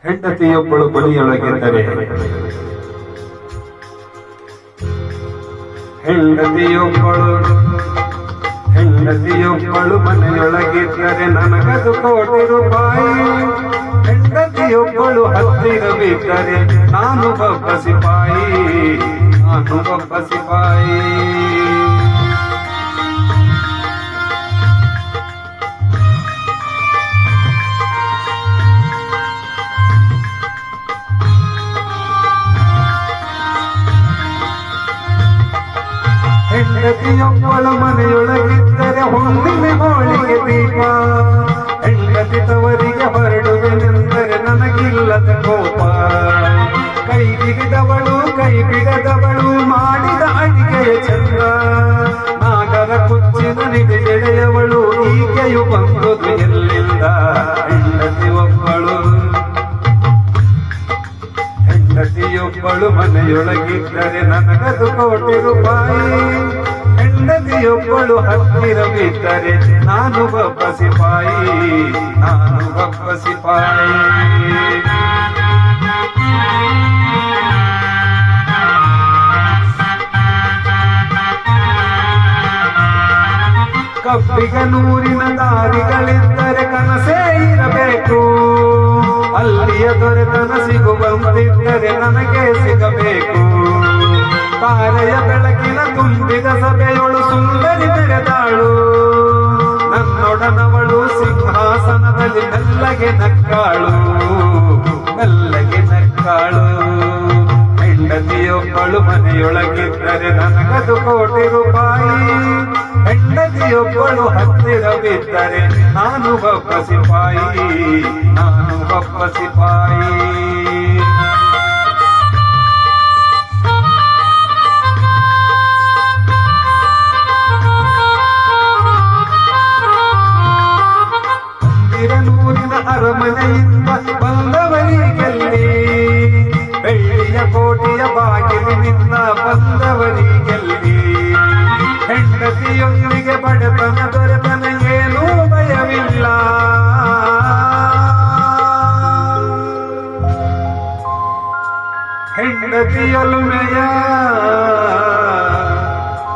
ಹೆಂಡತಿಯೊಬ್ಬಳು ಮನೆಯೊಳಗಿದ್ದರೆ ಹೆಂಡತಿಯೊಬ್ಬಳು ಮನೆಯೊಳಗಿದ್ದರೆ ನನಗದು ಕೋಟಿ ರೂಪಾಯಿ. ಹೆಂಡತಿಯೊಬ್ಬಳು ಹತ್ತಿರ ಬಿದ್ದರೆ ನಾನು ಒಬ್ಬ ಸಿಪಾಯಿ. ಹೆಂಡತಿಯೊಬ್ಬಳು ಮನೆಯೊಳಗಿದ್ದರೆ ಹುಣ್ಣಿಮೆ ಹೋಳಿಗೆ ದೀಪ. ಹೆಂಡತಿ ತವರಿಗೆ ಹೊರಡುವೆನೆಂದರೆ ನನಗಿಲ್ಲದ ಕೋಪ. ಕೈ ಬಿಡದವಳು ಮಾಡಿದ ಅಡಿಗೆಯ ಚಂದ. ನಾಗರ ಕುಚ್ಚಿನ ನಿಡಿಗೆಳೆಯವಳು ಈಕೆಯು ಬಂದುದು ಎಲ್ಲಿಂದ. ಹೆಂಡತಿಯೊಬ್ಬಳು ಮನೆಯೊಳಗಿದ್ದರೆ ನನಗದು ಕೋಟಿ ರೂಪಾಯಿ. ಹೆಂಡತಿಯೊಬ್ಬಳು ಹತ್ತಿರ ಬಿದ್ದರೆ ನಾನು ಒಬ್ಬ ಸಿಪಾಯಿ. ಕಬ್ಬಿಗ ನೂರಿನ ದಾರಿಗಳಿದ್ದರೆ ಕನಸೇ ಇರಬೇಕು. ಅಲ್ಲಿಯ ದೊರೆತನ ಸಿಗುವಂತಿದ್ದರೆ ನನಗೆ ಸಿಗಬೇಕು. ತಾರೆಯ ಬೆಳಕಿನ ತುಂಬಿದ ಸಭೆಯೊಳು ಸುಂದರಿ ಬೆರೆದಾಳು. ನನ್ನೊಡನವಳು ಸಿಂಹಾಸನದಲ್ಲಿ ಮೆಲ್ಲಗೆ ನಕ್ಕಾಳು. ಹೆಂಡತಿಯೊಬ್ಬಳು ಮನೆಯೊಳಗಿದ್ದರೆ ನನಗದು ಕೋಟಿ ರೂಪಾಯಿ. ಹೆಂಡತಿಯೊಬ್ಬಳು ಹತ್ತಿರ ಬಿದ್ದರೆ ನಾನು ಒಬ್ಬ ಸಿಪಾಯಿ. ನೂರಿನ ಅರಮನೆಯಿಂದ ಬಂದವರಿಗೆಲ್ಲಿ, ಬೆಳ್ಳಿಯ ಕೋಟೆಯ ಬಾಗಿಲಿನಿಂದ ಬಂದವರಿಗೆಲ್ಲಿ. ಹೆಂಡತಿಯೊಂದಿಗೆ ಬಡತನ ದೊರೆತನ ಏನೂ ಭಯವಿಲ್ಲ.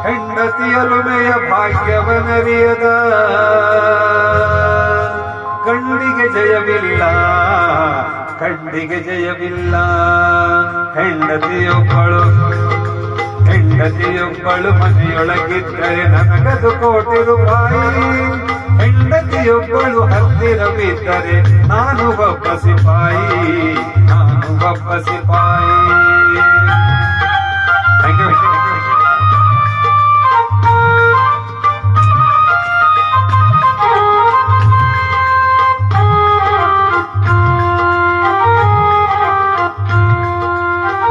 ಹೆಂಡತಿಯೊಲುಮೆಯ ಭಾಗ್ಯವನರಿಯದ ಕಣ್ಣಿಗೆ ಜಯವಿಲ್ಲ. ಹೆಂಡತಿಯೊಬ್ಬಳು ಮನೆಯೊಳಗಿದ್ದರೆ ನನಗದು ಕೋಟಿ ರೂಪಾಯಿ. ಹೆಂಡತಿಯೊಬ್ಬಳು ಹತ್ತಿರ ಬಿದ್ದರೆ ನಾನು ಒಬ್ಬ ಸಿಪಾಯಿ.